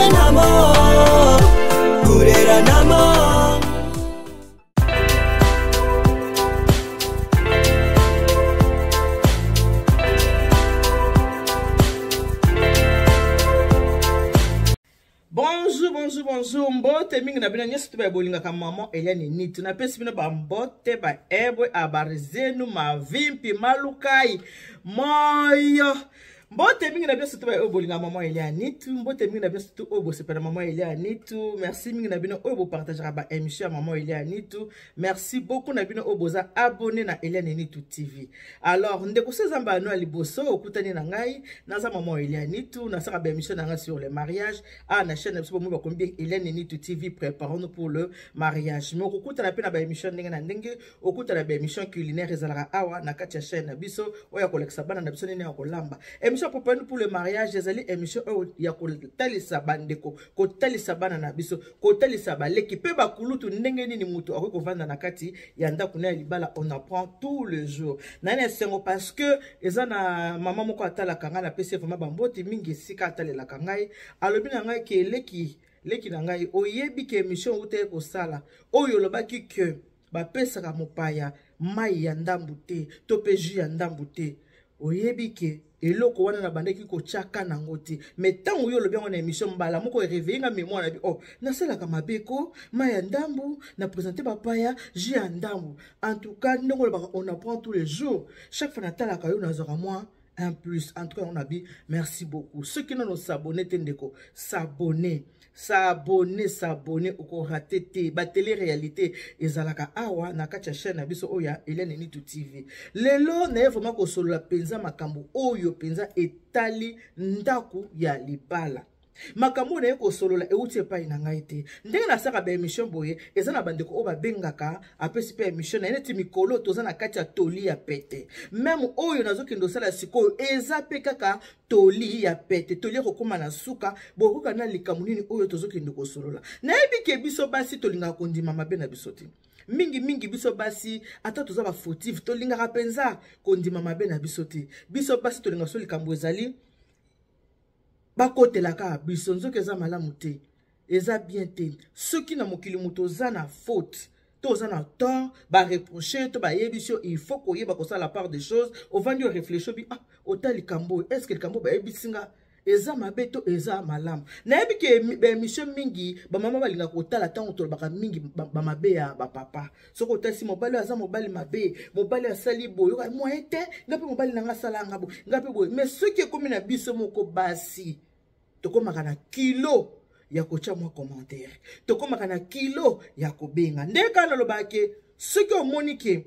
namo kurera namo. Bonjour, mbote mingi na bina nyesi tuba bolinga ka maman Eliane Nitu na pesi bina ba mbote ba ebwe abarizenu mavimpi malukai moyo. Mbote mingi na bina tuba bolinga maman Eliane Nitu, mbote mingi na bina tu obo sepela maman Eliane Nitu. Merci mingi na bina obo partager ba émission maman Eliane Nitu. Merci beaucoup na bina obo za abonné na Eliane Nitu TV. Alors ndeko sezamba no liboso okutani na ngai naza maman Eliane Nitu na saka ba émission na ngai sur le mariage na chaîne biso mo ba combien Eliane Nitu TV préparons-nous pour le mariage. Mais okuta na pena ba émission ndenge na ndenge okuta na ba émission culinaire ezalaka awa na kati ya chaîne biso oya kolekisa bana na biso nene ya kolamba. Émission préparons-nous pour le mariage ezali émission ya kotalisa bandeko kotalisa bana na biso kotalisa baleki pe bakulutu ndenge nini mutu akoki kovanda na kati ya ndako na libala. On apprend tous les jours nana sengo parce que ezana maman moko atalaka nga na pese vraiment bamboti mingi sika atalelaka ngai alobi na ngai ke leki na ngai oyebi ke émission ute ko sala oyo lobaki ke bapesaka mopaya mai ya ndambu te to pe jus ya ndambu te oyebi ke eloko wana na bandeki ko chaka nango te mais tango yo lobi na émission mbala moko réveiller nga mémoire na bi oh nasalaka mabeko mai ya ndambu na présenter bapaya jus ya ndambu. En tout cas ndongo on apprend tous les jours chaque fois natalaka yo nazora moi un plus. En tout cas on a dit merci beaucoup ceux qui n'ont s'abonner tendeko s'abonner oko raté te ba télé réalité ezalaka awa na kati ya chaîne na biso oya Eliane Nitu TV. Lelo na vraiment ko solo la penza makambo oyo penza etali ndaku ya libala. Makambo na ko solo la euti epai na ngai te ndenge na saka ba émission boye ezana bandeko o ba bengaka apesi pe émission na neti mikolo toza na kati ya toli ya pete même oyo nazokendo sala sikoyo eza pe kaka toli ya pete toli ko koma na suka bokoka na likamu nini oyo tozokendo ko solo la na yebi ke biso basi tolinga kondima mabe na biso te mingi biso basi ata toza ba fautif tolinga penza kondima mabe na biso te biso basi tolinga so likambo ezali bakotelaka biso nzoka eza malamu te eza bien te soki na mokili moto za na faute to za na tort ba reprocher to ba yebisio il faut ko yeba ko ça la part des choses au vandi réfléchir bi otali kambo est-ce que le kambo ba yebisinga eza mabeto eza malamu na yebi ke ba émission mingi ba mama balinga ko tala tango to baka mingi ba mabe ya ba papa soko otasi mobali aza mobali mabe mobali asali boyo mo ete ngapi mobali nanga sala ngabo ngapi boyo mais soki ekomi na biso moko basi tokomaka na kilo ya kocha mwa commentaire tokomaka na kilo ya kobenga ndeka na lobake soki omoni ke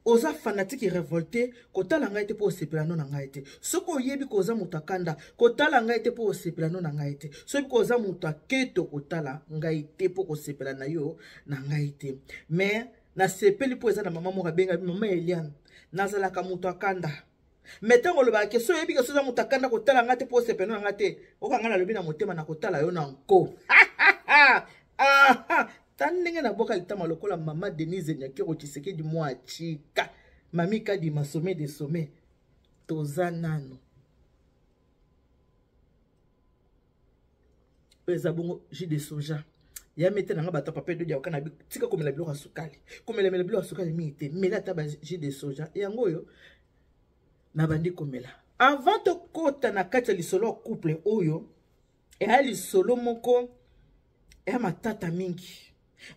oza fanatique révolté kotala ngai te po sepela no na ngai te soko oyebi koza mutakanda kotala ngai te po sepela no na ngai te soki koza mutaketo kotala ngai te po sepela na yo na ngai te mais na sepeli po eza na mama mo benga mama Eliane nazalaka mutakanda metango lo ba keso yebi ke soza mutakanda kotala ngate po sepeno na ngate okanga na lobi na motema na kotala yo na nko tandenge na boka litama lokola mama Denise Nyakiro Tshisekedi mwa chika mami kadi masome de sommet toza nano pesa bongo jus de soja ya mete na ngaba ta papa do ya kana tika komela biloko sukali komela biloko sukali mi te mela ta ba jus de soja yango yo na bandi komela avant to kota na kati lisolo couple oyo e lisolo moko e matata mingi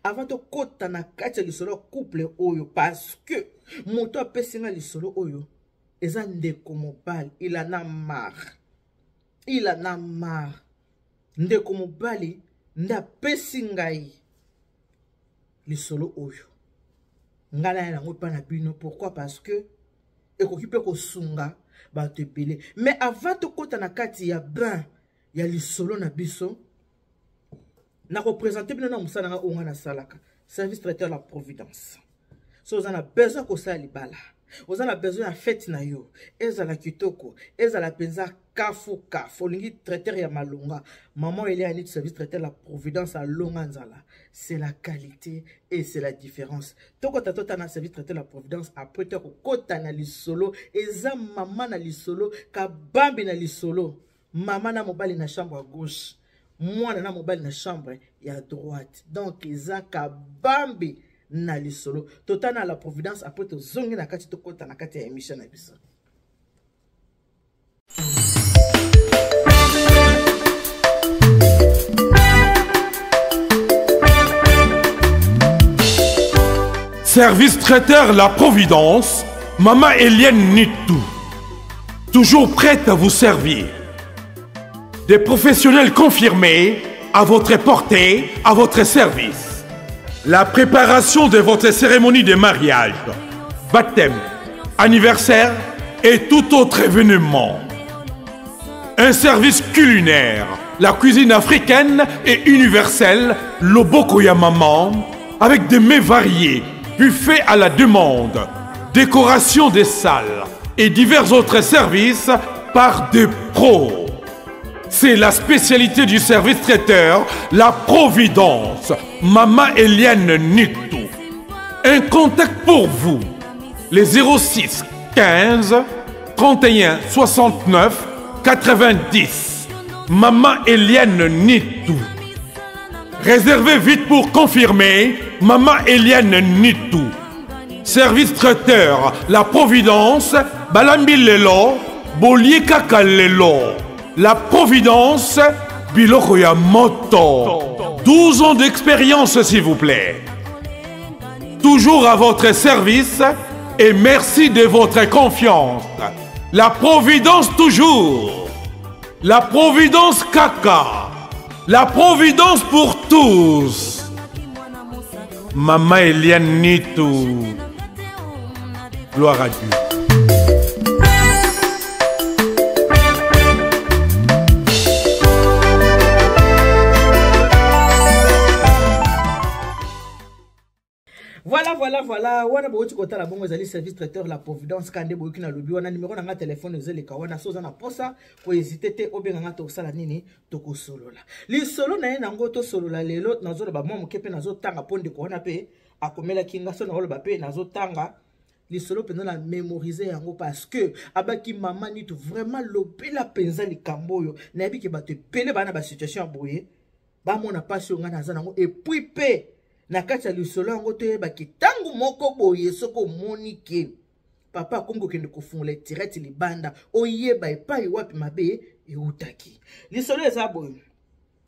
avant to kota na kati lisolo couple oyo parce que moto apesinga lisolo oyo eza ndeko mobali il en a marre ndeko mobali nda pesingai lisolo oyo ngala ya ngo pa na bino pourquoi parce que ekokipe ko sunga ba te pele mais avant to kota na kati ya bain ya lisolo na biso na représenter bino na musana nga onga na salaka service traiteur la providence so vous en a besoin ko sa libala vous en a besoin à fête na yo ezala kitoko ezala penza kafu lingi traiteur ya malonga maman Eliane Nitu service traiteur la providence à longa nzala c'est la qualité et c'est la différence toko tatota na service traiteur la providence après to kota na lisolo eza mama na lisolo ka bambi na lisolo mama na mobali na chambre à gauche moi na mobile na chambre ya droite donc ezaka bambi na lisolo totana la providence après to zongi na kati to kota na kati ya émission na biso. Service traiteur La Providence, Maman Eliane Nitou. Toujours prête à vous servir. Des professionnels confirmés, à votre portée, à votre service. La préparation de votre cérémonie de mariage, baptême, anniversaire et tout autre événement. Un service culinaire, la cuisine africaine et universelle, Loboko ya Maman, avec des mets variés, buffet à la demande, décoration des salles et divers autres services par des pros. C'est la spécialité du service traiteur, La Providence, Maman Eliane Nitou. Un contact pour vous, les 06 15 31 69 90. Maman Eliane Nitou. Réservez vite pour confirmer, Maman Eliane Nitou. Service traiteur, La Providence, Balambi Lelo, Bolier Kaka Lelo. La Providence, Biloko ya Moto. 12 ans d'expérience, s'il vous plaît. Toujours à votre service et merci de votre confiance. La Providence toujours. La Providence Kaka. La Providence pour tous. Maman Eliane Nitou. Gloire à Dieu. Voilà, wana booti kota la bongo ezali service traiteur La Providence kande boyoki na lobi wana numéro na nga téléphone ezeleka wana soza na posa ko hésiter te obenga nga to sala nini to ko solola. Li solo na ye nango to solola lelo nazo ba mwa mokepe nazo tanga ponde ko wana pe akomela kinga so na holo ba pe nazo tanga li solo pendant la mémoriser yango parce que abaki Maman Nitou vraiment lopela penza likambo yo na yebi ke bato pele bana ba situation boye ba mona passion nga naza nango et puis pe na kati ya lisolo yango toyebaki ntango moko boye soko omoni ke papa akongi kokende kofungola tirete libanda oyeba epai wapi mabe eutaki lisolo eza boye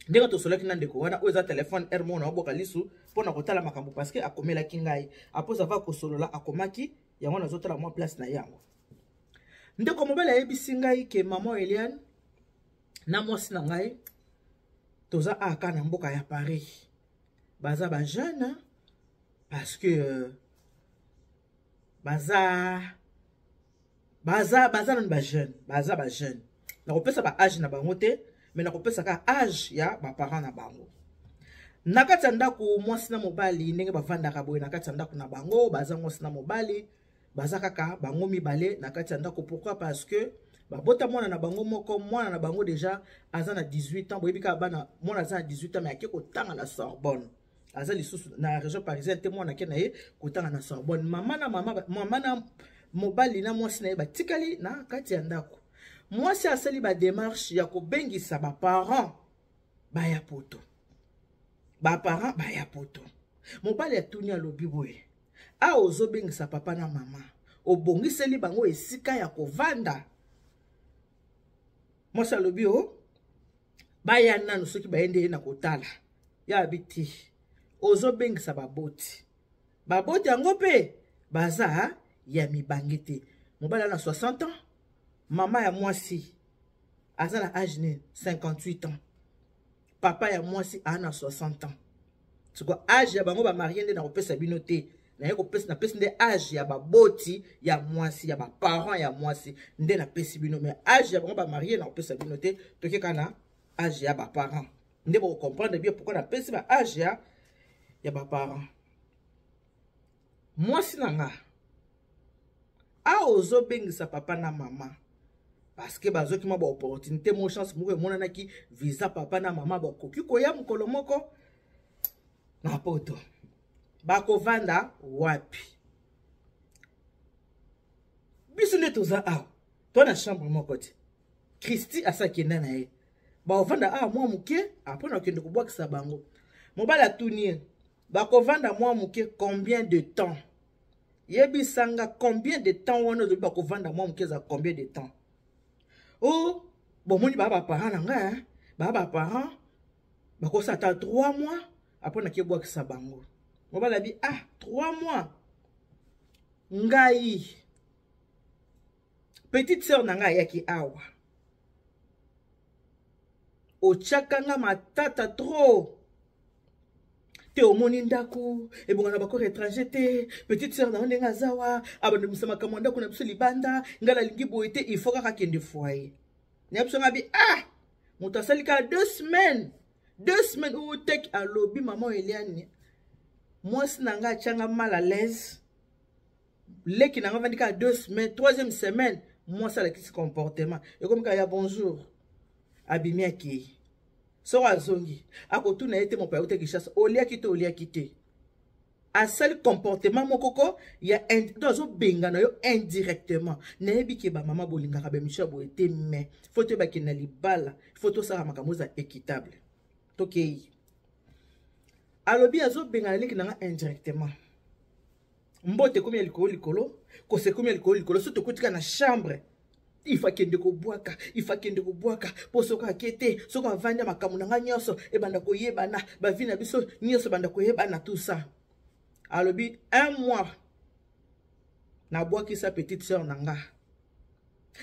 ndenge tosolaki na ndeko wana oyo eza telefone r mona oboka lisu mpona kotala makambo parceke akomelaki ngai aposa ava kosolola akomaki yango nazotala mwa place na yango ndeko mobali ayebisi ngai ke Maman Eliane na mwasi na ngai toza aka na mboka ya Paris baza ba jeune parce que baza nan ba jeune na kopesa ba âge na bango te mais na kopesa ka âge ya ba parents na bango na kati ndako mwasi na mobali ndenge bavandaka boye na kati ndako na bango baza mwasi na mobali baza kaka bango mibale na kati ndako pourquoi parce que babota mwana na bango moko mwana na bango déjà aza na 18 ans boyebi ka bana mwana aza na 18 ans mais akiko tanga na Sorbonne aza lisusu na région parisienne te mwana ke na ye kotanga na Sorbonne mama na mobali na mwasi na ye batikali na kati ya ndako mwasi asali ba démarche ya kobengisa ba parents baya poto mobali atuni alobi boye a ozobengisa papa na mama obongiseli bango esika ya kovanda mwasi alobi o baya nanu soki bayende na kotala ya biti ozobengisa baboti yango pe baza ya mibangi te mobali na 60 ans mama ya mwasi aza na âge ne 58 ans papa ya mwasi ana 60 ans siko âge ya bango ba marié nde na kopesa bino te na ye kopesa na pesi nde âge ya baboti ya mwasi ya ba parents ya mwasi nde na pesi bino mais âge ya bango ba marié na kopesa bino te tokeka na âge ya ba parents nde bo comprendre bien pourquoi na pesi ba âge ya ba parents mwasi na nga a ozobengisa papa na mama parce que bazoki ma ba opportunité mo chance moko emonanaki visa papa na mama bakoki koya mokolo moko na poto bakovanda wapi biso nde toza awa to na chambre moko te Christy asakenda na ye baovanda a mwa moke après nakende kobwakisa bango mobali atuni bakovanda mwa moke combien de temps yebisanga combien de temps wana olobi bakovanda mwa moke eza combien de temps o bomoni baa baparent na ngai baa baparent bakosata 3 mois après nakebwakisa bango mobali abi 3 mois ngai petite sœur na ngai ayaki awa ochakanga matata trop te omoni ndako ebongana bakore étranger te petite sœur na ndenge azawa abande musama kamanda kuna biso libanda ngala lingi boye te il faut kaka kende foyer ne biso ngabi moto asali ka 2 semaines 2 semaines ou tek alobi maman Eliane moi sinanga achanga mal à l'aise leki nanga vandi ka 2 semaines 3e semaine moi ça la kisi comportement et comme ka ya bonjour abimi aki so azongi akotuna ete mon père te chasse olia kite asali comportement mokoko ya dozo bengana yo indirectement nebi ke ba mama bolingaka ba misha bo ete mais faut te bakina libala faut to sala makambo za équitable tokei alobi azo bengana leki nanga indirectement mbote komi ya likolo kose komi ya likolo so tokotika na chambre il faut kende ko bwaka poso ka kete soko avanda makamu nanga nyoso e banda ko yebana ba vina biso nyoso banda ko yebana tout ça alobi 1 mois na bwaki sa petite sœur nanga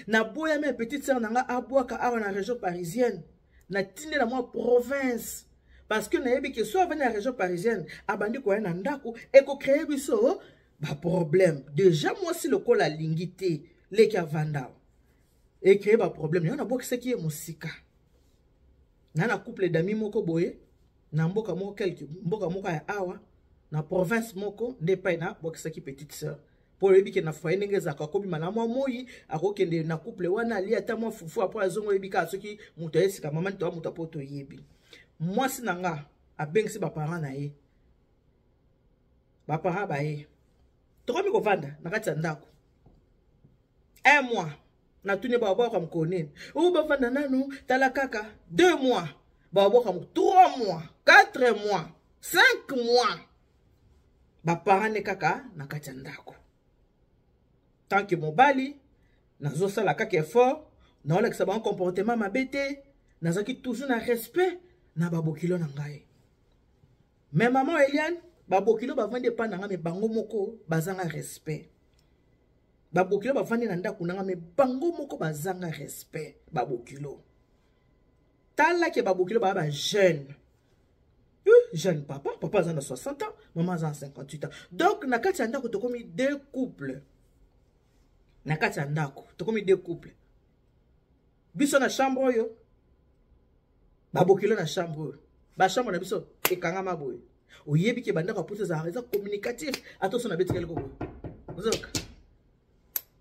na boya me petite sœur nanga abwaka awa na région parisienne na tinde na moi province parce que na yebi ke so avanda na région parisienne abandi ko na ndako e ko créer biso ba problème déjà moi si le col a lingité les qui avanda et créer ba problème na boki ce qui est musika na couple d'amis moko boye na mboka moko quelque mboka moko ya awa na province moko ndepa na boki ce qui petite sœur pour lebi ke na foyer ndenge ka kobi malamu moyi akokende na couple wana ali ata mo fufu après azongo ebika soki muto esika mama nto muto poto yebi moi sinanga abengisi ba parents na ye ba parents ba ye tokomi kovanda na kati ya ndako 1 mois na tuni ba boka mkonene ou ba vanda nanu tala kaka 2 mois ba boka 3 mois 4 mois 5 mois ba parents ne kaka na kati ya ndako tant que mobali nazo sala kaka effort na ola kisa ba comportement mabete nazaki toujours na respect na babokilo na ngai mais maman Eliane babokilo bavandi pa nanga me bango moko bazanga respect babokilo bavandi na ndako nanga me bango moko bazanga respect babokilo tala ke babokilo ba jeune jeune papa azana 60 ans maman azana 58 ans donc na kati ya ndako tokomi 2 couples na kati ya ndako tokomi 2 couples biso na chambre oyo babokilo na chambre oyo ba chambre na biso ekangama boye oyebi ke bandako apote za raison communicatif attention na betikele ko ozoka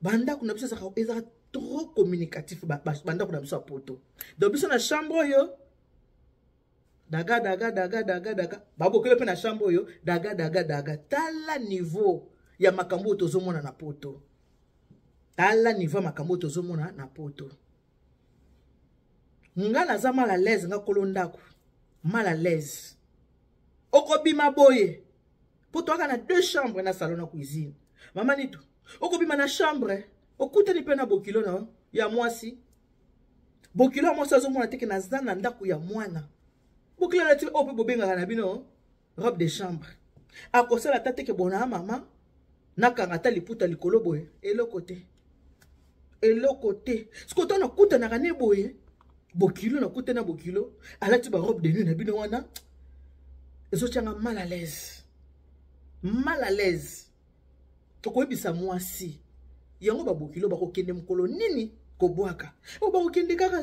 bandako na biso za trop communicatif bandako na biso apoto donc biso na chambre oyo daga babokelo pe na chambre oyo daga tala niveau ya makambo tozomona na poto tala niveau makambo tozomona na poto nga naza mal à l'aise nga kolondako mal à l'aise okobima boye po toaka na 2 chambres na salon na cuisine mama nitu okobima na chambre okutani pe na bokilo na ya mwasi bokilo mwasi azomona teke na zana ndako ya mwana bokilo na ti ope bobengaka na bino robe de chambre akosala ta teke bona mama nakanga ta liputa likolo boye eloko te sikoto na kutanaka ne boye bokilo na kutana bokilo alati ba robe de nuit na bino wana ezochanga mal à l'aise tokoyebisa mwasi yango babokilo bakokende mokolo nini kobwaka o bakokende kaka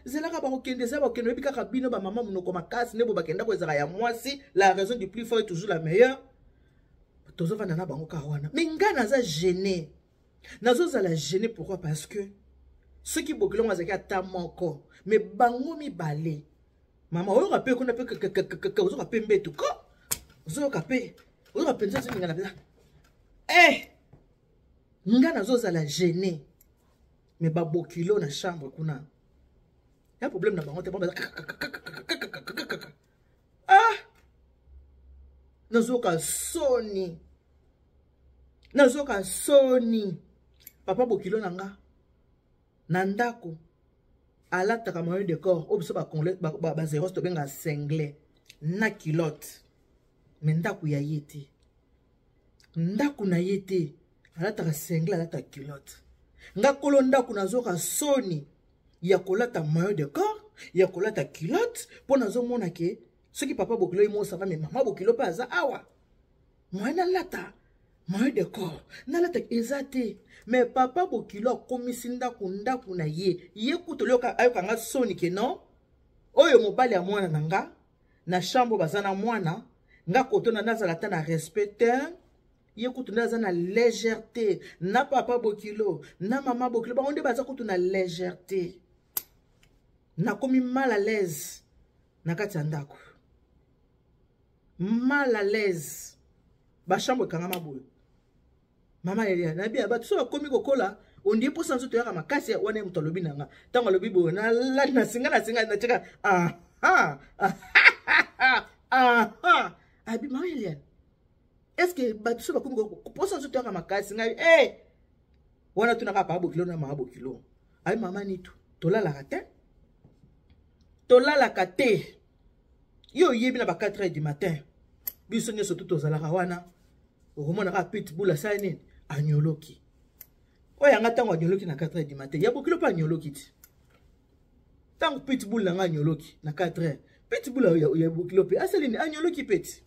zelaka bakokende za bakende oyebi kaka bino bamama monoko makasi nde bo bakenda kozala ya mwasi la raison du plus fort est toujours la meilleure tozovanda na bango kaka wana me nga naza gêné nazozala gêné pourquoi parce que soki bokilo ngo azalaki ata moko me bango mibale mama oyo kape kuna pe ozo kape mbetu ko ozo kape nza singa na bla nga nazozala gêné me babokilo na chambre kuna y a problème na bango te ba ah nazoka soni papa bokilo nanga na ndako alataka moyen de corps obiso ba zéros to benga singlet na kilote mais ndako ya yete ndako na yete alataka singlet alata kilote nga kolo ndako nazoka soni ya kolata moyen de corps ya kolata kilote po nazomona ke soki papa bokilo imo sava mais mama bokilo pa aza awa moyen alata moyen de corps nalata ezate mais papa bokilo akomisi ndako na ye kutolioka ayoka nga soni ke non oyo mobali ya mwana nanga na chambre bazana mwana nga kotona nazala ta na respect ye kutu ndaza na légèreté na papa bokilo na mama bokilo bango nde baza kutu na légèreté nakomi mal à l'aise na kati ya ndako mal à l'aise ba chambre kangama boyo mama elia na bia bato so bakomi kokola ondie posa nzoto yaka makasi wana muto alobi nanga ntango alobi boyo na singa na cheka abi mama elia est-ce que bato so bakomi posa nzoto yaka makasi ngai wana tunaka pa bokilo na mama bokilo abi mama nitu tolalaka te yo yebi na ba 4h du matin biso nyoso tout ozalaka wana okomonaka pitbull asala nini anyoloki oyo anga ntango anyoloki na 4h du matin ya bokilo mpe anyoloki ti ntango pitbull nanga anyoloki na 4h pitbull ya bokilo mpe asali nini anyoloki mpe ti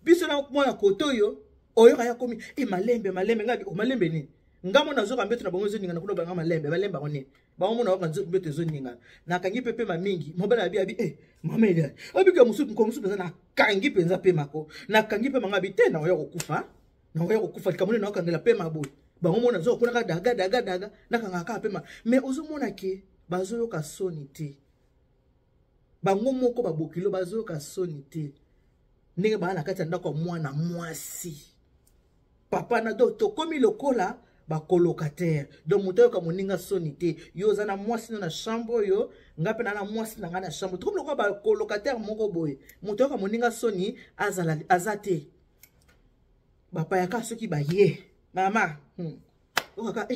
biso na mwana koto oyo oyoka ya komi malembe ngabi malembe nini ngamo nazoka mbeto na bango ezoninga na kuna banga malembe balemba ngo nini bango mona waka mbeto ezoninga nakangi pepe mamingi mobala abi mama ile abika musuku ko musuku na kangi penza pe mako nakangi pe manga bite na oyo kokufa kamone na okangela pe mabo bango mona zo kuna ka daga nakanga ka pe ma mais ozomona ke bazoyoka soni te bango moko babokilo bazoyoka soni te ndenge bana na kati ya ndako mwana mwasi papa na do to komi lokola ba colocataire donc moto yoka moninga soni te yo za na mwasi na chambre yo ngape na mwasi na ngana chambre tout comme ba colocataire moko boye moto yoka moninga soni azate papa yaka soki ba ye mama okaka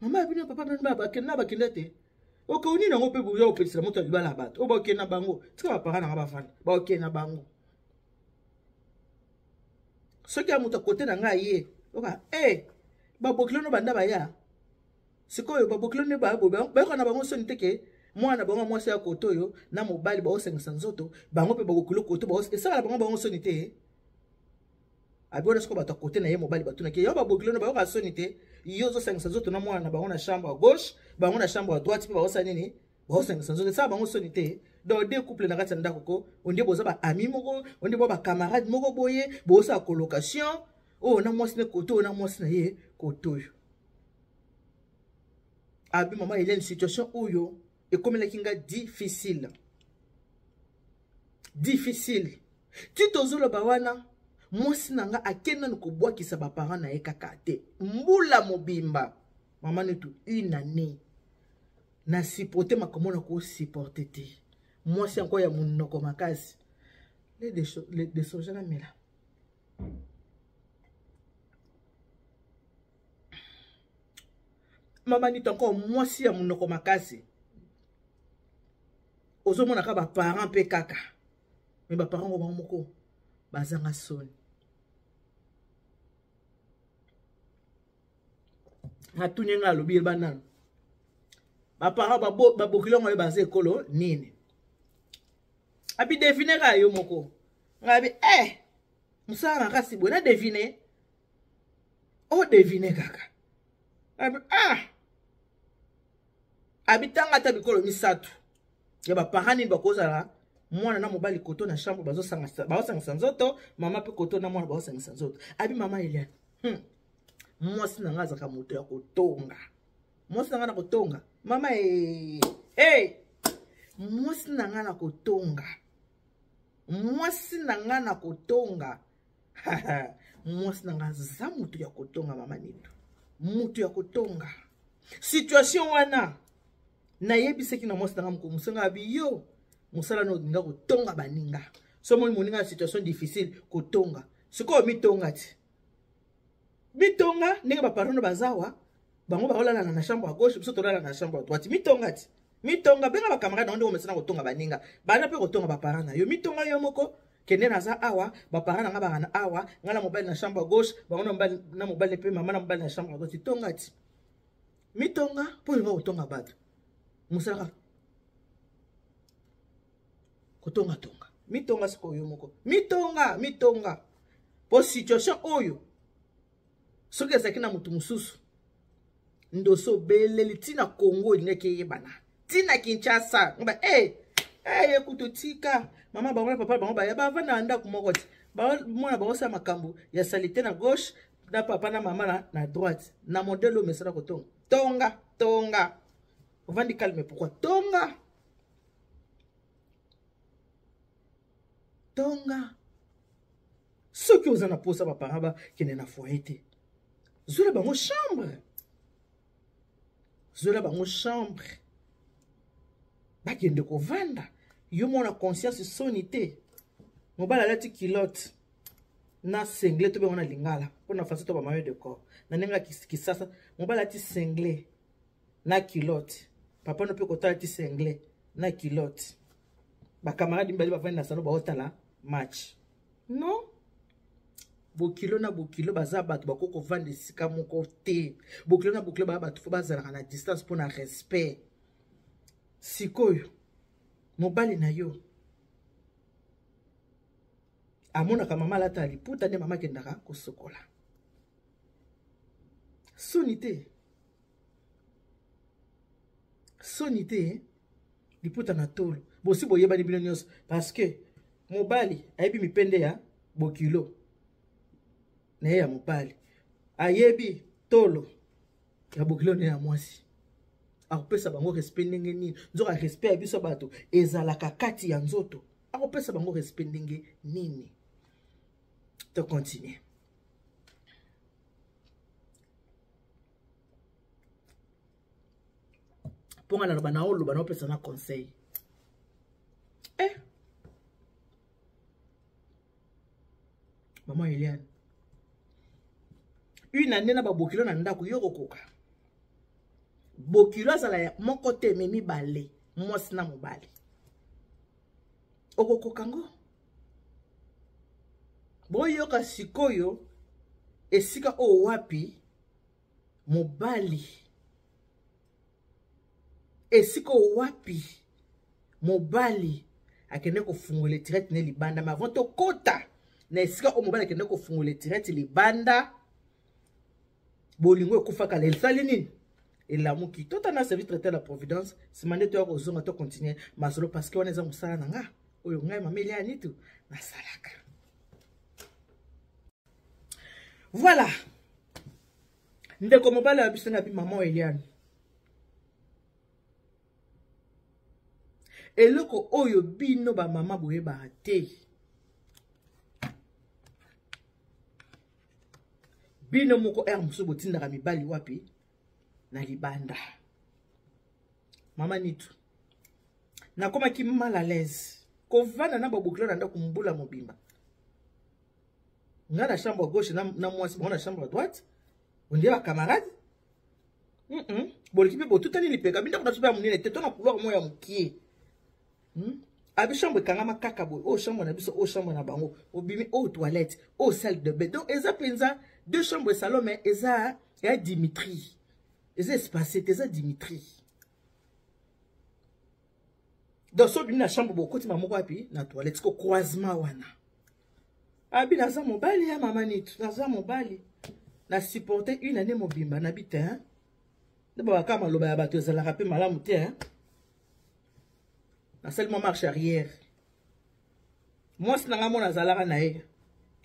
mama bino papa ba kenna ba kindete okoni na ngope buyo opesela moto libala bato oba okena bango tika ba parana nga bafana ba okena bango soki ya moto kote na ngai ye oka babokilo no banda baya sikoyo babokilo ne ba ba na bango soni teke mwana bango mwasi ya koto yo na mobali ba osengisa nzoto bango pe babokilo koto ba esala bango soni te abona siko bato kote na ye mobali batuna ke yo babokilo no ba soni te yo zo sengisa nzoto na mwana bango na chambre à gauche bango na chambre à droite pe ba osala nini ba osengisa nzoto sa bango soni te donc deux couples na kati ndako ko on dit boza ba ami moko on dit ba camarade moko boye boza colocation na mwasi ne koto na mwasi na ye koto yo abi mama il y a une situation oyo et comme la kinga difficile tu tozolo bawana mwasi nanga akenda nokobwakisa ba parents na ye kaka te mbula mobimba mama netu une année na supporter makomona ko supporter te mwasi encore ya munoko makasi les soja na mela mama ni encore mwasi ya munoko makasi ozomona ka ba parents pe kaka mais ba parents ngo moko bazanga soni ngatunyenga lobi banana ba parents babokilo ngo baze ekolo nini abi deviner ka yo moko ngabi musana kasi bona deviner deviner kaka abi abi tanga ta bikolo misatu ya ba parani bakozala mwana na mobali koto na chambre bazosangisa nzoto mama pe koto na mwana bazosangisa nzoto abi mama Eliane mwasi na nga zaka moto ya kotonga mwasi na nga na kotonga mama mwasi na nga na kotonga mwasi na nga na kotonga mwasi na nga za mutu ya kotonga mama nitu mutu ya kotonga situation wana na yebiseki na mwasi nanga mukomusenga abi yo musala no nga kotonga baninga so moni moninga situation difficile kotonga siko mitonga ti mitonga ndenge ba parents bazawa bango baolala na chambre à gauche biso tolala na chambre à droite mitonga ti mitonga benga ba camarade na ndo mesana kotonga baninga bana pe kotonga ba parents na yo mitonga yo moko kende na za awa ba parents nga ba na awa ngala mobile na chambre à gauche bango na mobile pe mama na mobile na chambre à droite tonga ti mitonga po nga kotonga bato musala kotonga tonga mitonga siko yo moko mitonga po situation oyo soki ezalaki na mutu mususu ndoso beleli tina Congo elingi yebana tina Kinshasa ngoba ekutu tika mama bango na papa bango baya bavanda ndako moko ti mwana bango sa makambo ya salite na gauche na papa na mama na droite na modèle oyo mesala kotonga tonga ovandi calme pourquoi tonga soki oza na posa baparent bakende na foyer te zola bango chambre bakende kovanda yo mona conscience soni te mobali alati kilote na sengle to bango na lingala mpona fasi to bamayo de corps na ndenge kisasa mobali alati sengle na kilote papa no mpe kotala alati sengle na kilote bakamaradi mibali bavandi na salo baotala match non bokilo na bokilo baza bato bako kovanda esika moko te bokilo na bokilo baya bato fo bazalaka na distance mpona respect sikoyo mobali na yo amonaka mama alata liputa nde mama akendaka kosokola soni te liputa na tolo bosi boyebani bino nyonso parce que mobali ayebi mipende ya bokilo na ye ya mobali ayebi tolo ya bokilo na ya mwasi akopesa bango respect ndenge nini nzoka respect ya biso bato ezalaka kati ya nzoto akopesa bango respect ndenge nini to continue ponga na bana oloba na opesa na conseil maman Eliane une année na ba bokilo na ndako yo kokoka bokilo azala ya moko te memi bale mwasi na mobali okokoka ngo boyoka sikoyo esika o wapi mobali esika o wapi mobali akende kofungola tirete ne libanda ma avant to kota na esika o mobali akende kofungola tirete libanda bolingo ekufaka le sali nini elamuki tota na service traité la providence simande to ko zonga to continuer masolo parce que on eza musala nanga oyo ngai mameli ani tu na salaka voilà ndeko mobali abisana bi maman Eliane eloko oyo bino ba mama boyeba te bino moko musu botindaka mibali wapi na libanda mama nitu nakoma ki mal à l'aise kovanda na babokilo na ndako mbula mobimba nga na chambre à gauche na mwasi na chambre à droite on dit ba camarade boliki pe botutani lipeka binda kuna tupa munene te tona couloir moya mukie abi chambre kangama kaka boy o chambre na biso o chambre na bango obimi o toilette o salle de bain donc eza penza deux chambres et salon mais eza ya Dimitri eza espacé eza Dimitri donc so bimi na chambre bokoti mamoko api na toilette ko croisement wana abi naza mobali ya mama nitu naza mobali na supporter une année mobimba na bite hein de ba kama loba ya bato ezalaka pe malamu te hein na seulement marche arrière moi sinanga mona zalaka na ye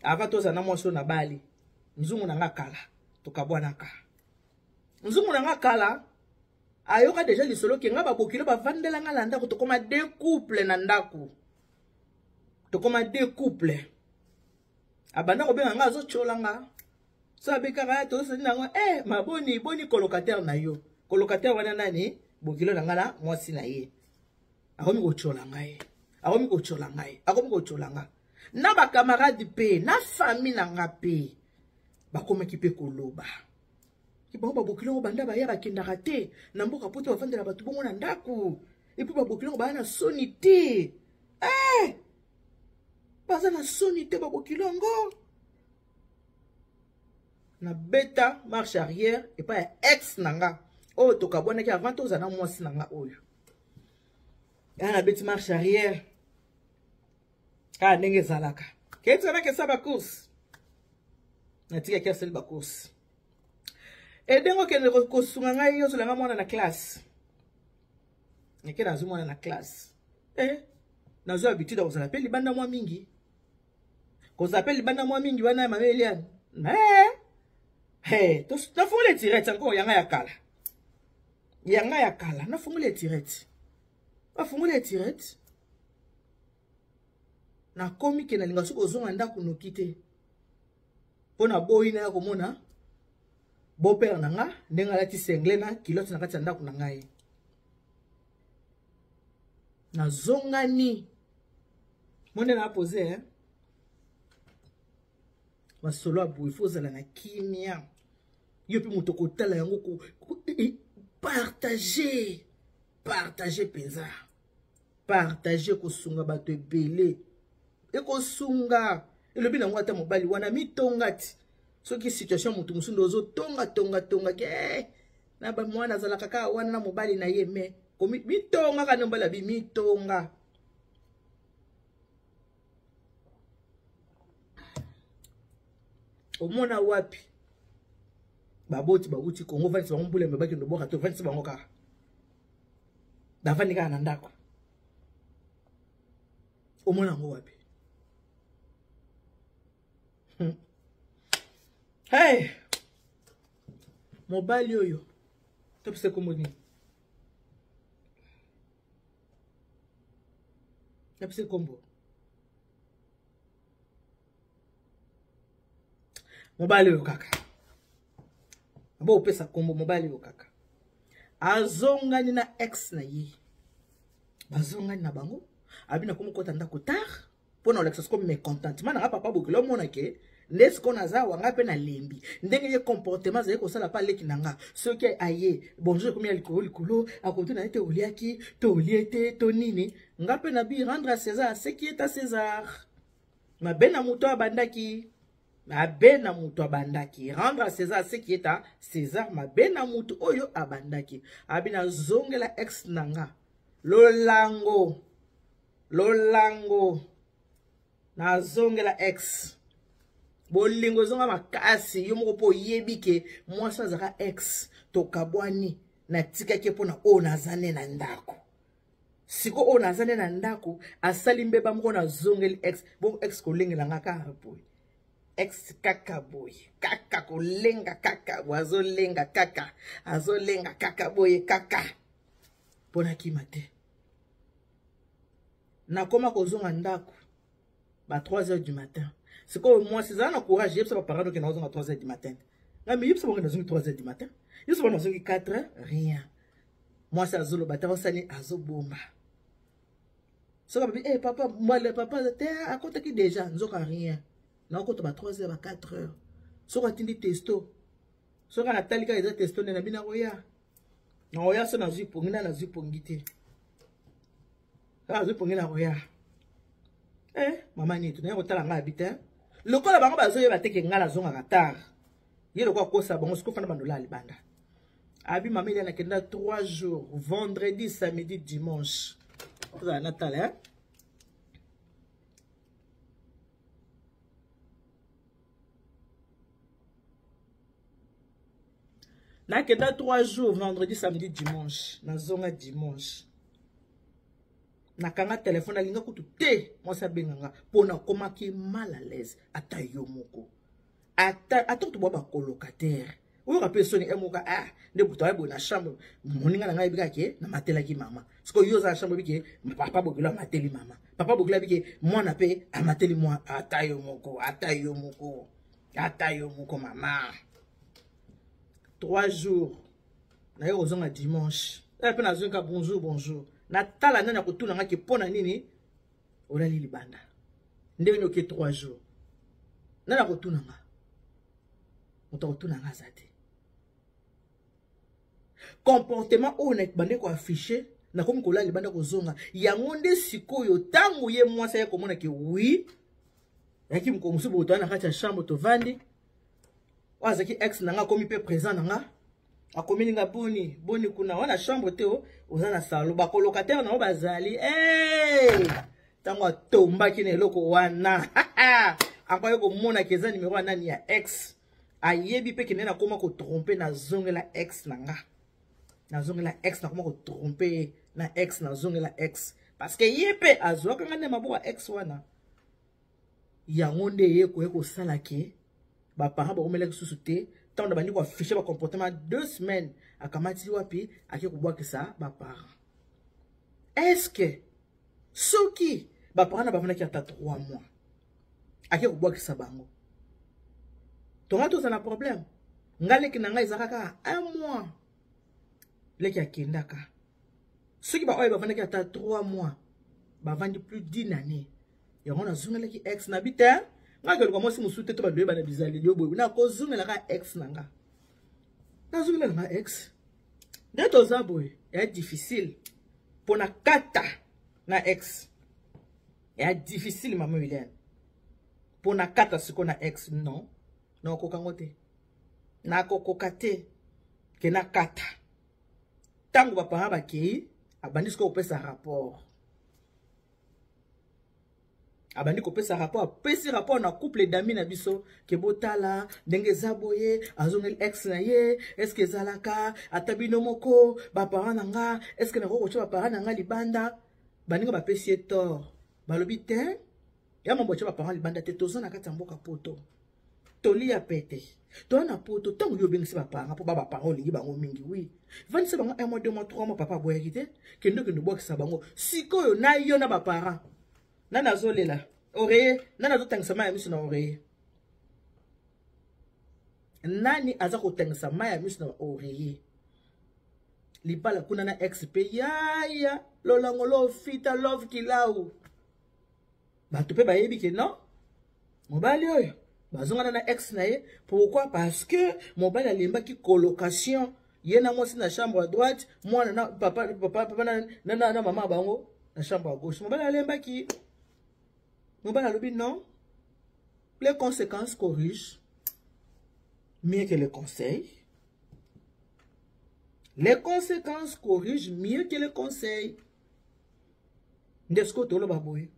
ava toza na mwaso na bali nzungu nanga kala tokabwanaka nzungu nanga kala ayoka déjà lisolo ke nga babokilo bavandela nga na ndako tokoma deux couples na ndako tokoma deux couples abanda ko benga nga azo cholanga so abekaka to seni nango maboni boni colocataire na yo colocataire wana nani bokilo na ngala mwasi na ye akomi kochola ngai akomi kochola ngai akomi kochola nga na ba camarade pe na famille na nga pe bakomaki pe koloba kibango babokilo banda ba ya bakendaka te na mboka poto bavandela bato bongo na ndako epi babokilo ba na soni te baza na soni te babokilo ngo na beta marche arrière et pas ex nanga oh tokabona ki avant tozana mwasi nanga oyo na beti marche arrière ndenge zalaka ketana ke saba course na tika kia sel ba course et dengo ke ko sunga ngai yo solanga mwana na classe ngeke na zumwana na classe na zo habitude ko s'appelle libanda mwa mingi ko s'appelle libanda mwa mingi wana mama Eliane to na fungule tirette encore yanga ya kala na fungule tirette afungule tirette na komi ke na linga soko zonga ndako nokite pona boyi na komona bo père nanga ndenga lati sengle na kilote na kati ya ndako na ngai na zonga ni monde na poser masolo abu il faut zala na kimia yo pe moto kotala yango ko partager penza partager ko sunga bato ebele e ko sunga elobi na ngwa ta mobali wana mitongati soki situation mutu musundo ozo tonga ke na ba mwana zala kaka wana na mobali na ye me ko mitonga kana mbala bi mitonga omona wapi baboti babuti Kongo vansi bango mbule mbaki ndo boka to vansi bango kaka davani kana ndako omona ngo wapi hey mobali oyo topse komoni topse kombo mobali oyo kaka abo opesa kombo mobali oyo kaka azongani na ex na ye bazongani na bango abina komukota ndako tar pona olexas comme mécontentement na papa bokelo mona ke ndesi ko naza wanga pe na lembi ndenge ye comportement za ko sala pa leki nanga soki aye bonjour comme ya likolo akoto na ete oliaki to oliete to nini ngape na bi rendre à César ce qui est à César mabena muto abandaki rendre à César ce qui est à César mabena muto oyo abandaki abina zongela ex nanga lolango na zongela ex bolingo zonga makasi yo moko po yebike mwasa zaka ex to kabwani na tika ke pona o nazane na ndako siko o nazane na ndako asali mbeba moko na zongeli ex bon ex ko lengela ngaka boy ex kaka boy kaka ko lenga kaka wazo lenga kaka azo lenga kaka boy kaka pona kimate na koma ko zonga ndako ba 3h du matin. C'est comme moi, c'est ça, on a courage, je ne sais pas parler que nous sommes à 3h du matin. Mais je ne sais pas que nous sommes à 3h du matin. Je ne sais pas que nous sommes à 4h, rien. Moi, c'est à Zolo Bata, on s'est à Zobomba. Ça va dire, papa, moi, le papa, t'es à côté qui déjà, nous sommes à rien. Nous sommes à 3h, à 4h. So ka tindi testo. So ka natalika eza testo na bina roya. Na roya so na zipongina na zipongite. Ka zipongina roya. Mama ni tu na kotala nga habite. Lokola bango bazoye bateke nga na zonga katar. Ye lokwa kosa bango siko fana bandola libanda. Abi mama ile nakenda 3 jours, vendredi, samedi, dimanche. Za Natal Nakenda 3 jours, vendredi, samedi, dimanche. Na zonga dimanche. Nakanga téléphone alinga kutu te moi ça benganga pona komaki mal à l'aise ata yo moko ata to boba colocataire oyo ka personne emoka nde buto ay bona chambre moninga na ngai bikake na matela ki mama siko yo za chambre bike papa bogela mateli mama papa bogela bike mwana pe amateli moi ata yo moko mama 3 jours na yo ozonga dimanche pe na zonga bonjour na tala nana kotuna nga ki pona nini olali libanda ndenge oke 3 jours nana kotuna nga moto kotuna nga zate comportement honnête bande ko afficher na komi kolali libanda kozonga yango nde sikoyo tangu ye mwasa ya komona ke oui yaki mkomusu boto na kati ya chambre to vandi wazaki ex nanga komi pe présent nanga akomi nga boni kuna wana chambre teo ozana salon ba colocataire na bazali tango atombaki na eloko wana akwaye ko mona keza numéro nani ya ex ayebi pe kinena koma ko tromper na zongela ex nanga na zongela ex na koma ko tromper na ex na zongela ex parce que yepe azwaka ngane maboka ex wana yango nde ye ko salaki ba parents ba komela kisusu te tant na bandi ko afficher ba comportement 2 semaines akamati wapi ake ko boka ça ba parents est-ce que soki ba parents na ba vana ki ata 3 mois ake ko boka ça bango tomato ça na problème ngale ki nanga izaka 1 mois leki akendaka soki ba oyo ba vana ki ata 3 mois ba vandi plus d'1 année yango na zungela ki ex na bita nga ke ko mosi musute to ba doye bana bizali yo boy na ko zungela ka ex nanga na zungela na ex ndeto za boy ya difficile pona kata na ex ya difficile mama William pona kata siko na ex non na ko kangote na ko kokate ke na kata tangu ba parents ba kei abandi ko pesa rapport abandi ko pesa rapport pesi rapport na couple d'amis na biso ke botala ndenge zaboye azongel ex na ye est-ce que zalaka atabino moko ba parents nanga est-ce que na ko ba parents nanga libanda baninga ba pesi tort balobi te ya mambo cha ba parents libanda te tozana kati mboka poto toli ya pete to na poto tangu yo bengisi ba parents po ba parents lingi bango mingi oui vani se bango 1 mois 2 mois 3 mois papa boya kite kendo boka sa bango sikoyo na yo na ba parents nana zolela oreiller nana zo tangisa maya miso na oreiller nani aza ko tangisa maya miso na oreiller libala kuna na XP ya lolango lo fita love kilau batu pe bayebi ke non mobali oyo bazonga na ex na ye pourquoi parce que mobali alemba ki colocation yena mwasi na chambre à droite mwana na papa na mama bango na chambre à gauche mobali alemba ki mobali alobi non les conséquences corrigent mieux que les conseils. Les conséquences corrigent mieux que les conseils. Ndesko tolo baboye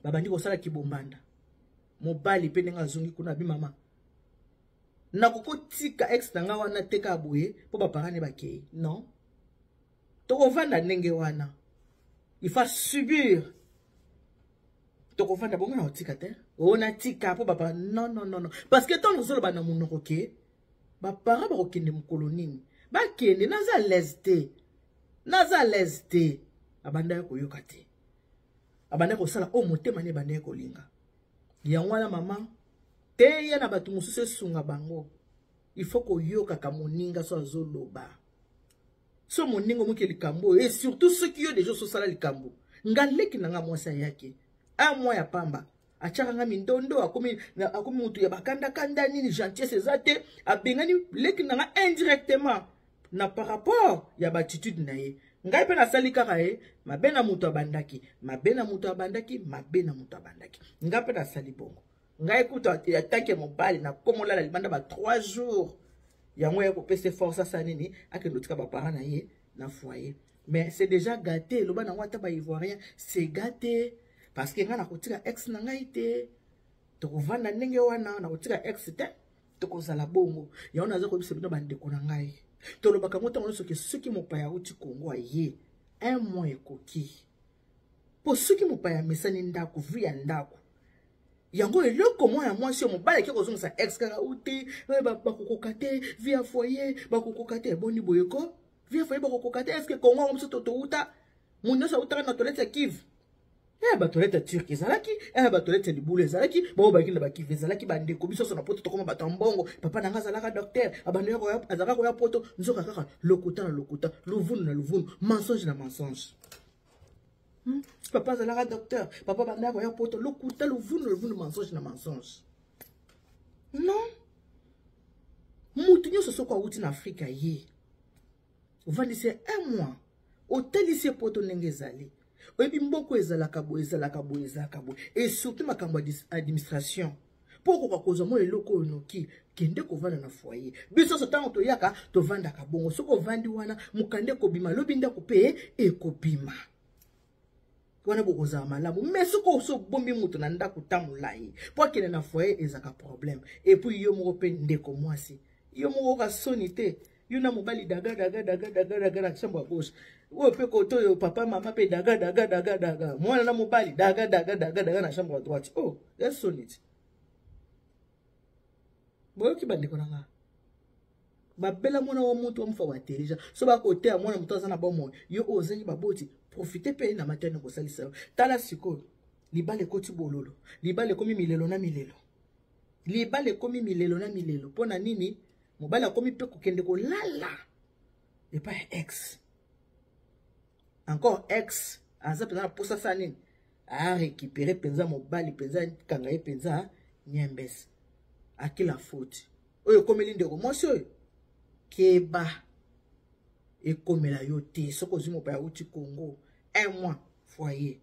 babandi ko sala kibombanda mobali pe nga zongi kuna bi mama na koko tika ex nanga wana teka aboye po ba parane bakei non to vanda ndenge wana il faut subir to vanda bonga na tika te ona tika po baba non parce que tant nous ba na munoko ke ba para ba kokende mukolonini ba kende naza lesté abanda ko yokate abanda ko sala o motema ne bande ko linga yango wana mama te ya na batu mususu sunga bango il faut ko yoka ka moninga so azoloba so moningo moke likambo et surtout ceux qui ont déjà so sala likambo ngaleki nanga mwasa yake a mois ya pamba achaka nga mindondo akomi mutu ya bakanda kanda nini gentillesse ezate abengani leki nanga indirectement na par rapport ya attitude na ye ngai pe na sali kaka ye mabena mutu abandaki ngai pe na sali bongo ngai kuta ya tanke mobali na komola la libanda ba 3 jours yango ya ko pese force sa nini akendo tika ba parents na ye na foyer mais c'est déjà gâté loba na wata ba ivoirien c'est gâté parce que nga na kotika ex na ngai te to kovanda ndenge wana na kotika ex te to kozala bongo yango naza ko bisa bino bandeko na ngai to lobaka moto ngono soki soki mopaya uti Kongo aye un mois ekoki po soki mopaya mesani ndako via ndako yango eloko moya mwasi yo mobali ke kozongisa ex kaka uti bakokoka te via foyer bakokoka te boni boyeko via foyer bakokoka te est-ce que Kongo ngomuso to uta munosa utaka na toilette kiv Batolete turc ezalaki, batolete libulu ezalaki, bao baki na bakive ezalaki bandeko biso so na poto tokoma bato mbongo, papa nanga azalaka docteur, abandeko azalaka ko ya poto, nzoka kaka lokuta na lokuta, luvunu na luvunu, mensonge na mensonge. Papa azalaka docteur, papa bandeko ya poto, lokuta luvunu na luvunu, mensonge na mensonge. Non. Mutu nyoso soko awuti na Afrika ye. Ovandisi 1 mois, otelisi poto ndenge ezali. Oyebi mboko ezalaka boye. Et surtout makambo administration. Pourquoi kozwa mo eloko onoki kende kovanda na foyer. Biso so tango toyaka tovanda ka bongo. Soko vandi wana mukande kobima lobi ndako pe ekobima. Wana bokoza malamu. Mais soko so bombi mutu na ndako tamulai. Po kene na foyer ezaka problème. Et puis yo moko pe ndeko mwasi. Yo moko ka sonité. Yo na mobali daga na chambre à gauche. Ou pe koto yo papa mama pe daga. Mwana na mobali daga na chambre à droite. Oh, that's so neat. Boyo ki bande konanga. Ba bela mwana wa mutu wa mfa wa intelligent. So ba kote ya mwana mutu azana bomo. Yo ozengi baboti. Profiter pe na matene ko salisa. Tala siko. Libale koti bololo. Libale komi milelo na milelo. Libale komi milelo na milelo. Pona nini? Mobali akomi pe kokende ko lala. Et pas ex. Encore ex. Aza pena pour ça nini. A récupérer penza mobali penza kangaye penza nyembes. À qui la faute? Oyo komeli ndeko mwasi oyo. Keba. Et comme la yote. Soko zimo pa uti Congo. 1 mois foyer.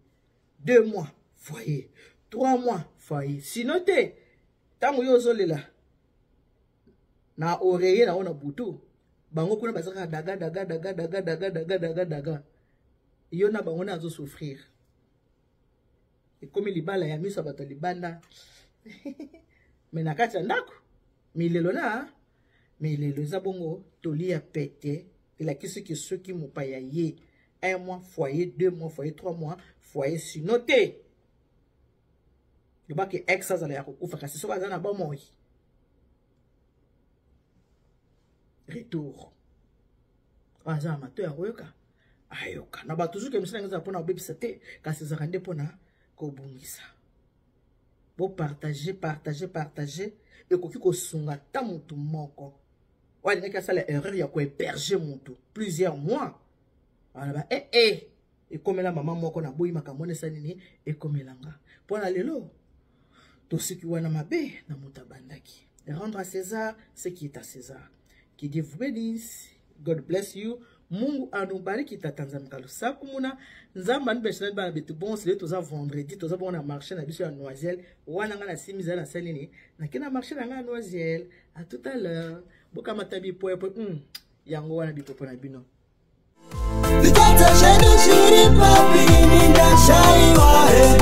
2 mois foyer. 3 mois foyer. Sinon te. Tamu yo zolela. Na oreye na ona butu. Bango kuna basaka daga. Iyo na bango na azo souffrir. Et comme libala ya miso bato libanda. Mais na kati ndako. Milelo na. Milelo za bongo toli ya pete. Il a qui ceux qui m'ont pas yé. 1 mois foyer, 2 mois foyer, 3 mois foyer si noté. Le bas que ex ça ya kokufa kasi so bazana ba moi. Retour. Aza amateur ayoka. Ayoka. Na ba toujours que monsieur ngaza pona obebi sate kasi za rande pona ko bungisa. Bo partager et koki ko sunga ta mutu moko. Ouais, il y a ça l'erreur, il y a quoi héberger mon tout plusieurs mois. Voilà, et comme la maman moi qu'on a beau makamone sanini et comme l'anga. Pour la lelo, tout ce qui wana mabe na mutabandaki. De rendre à César ce qui est à César. Qui Dieu vous bénisse. God bless you. Mungu anubariki tatanza mkalo sakumuna nzamba nbeshana ba betu bon c'est tous vendredi tous bon na marché na biso ya Noiselle wana nga na simiza na salini na kina marché na nga Noiselle à tout à l'heure boka matabi poepo yango wana bipopo na bino bitata jeni shiri papi ninda shai wa he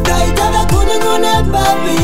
daitana kuningone papi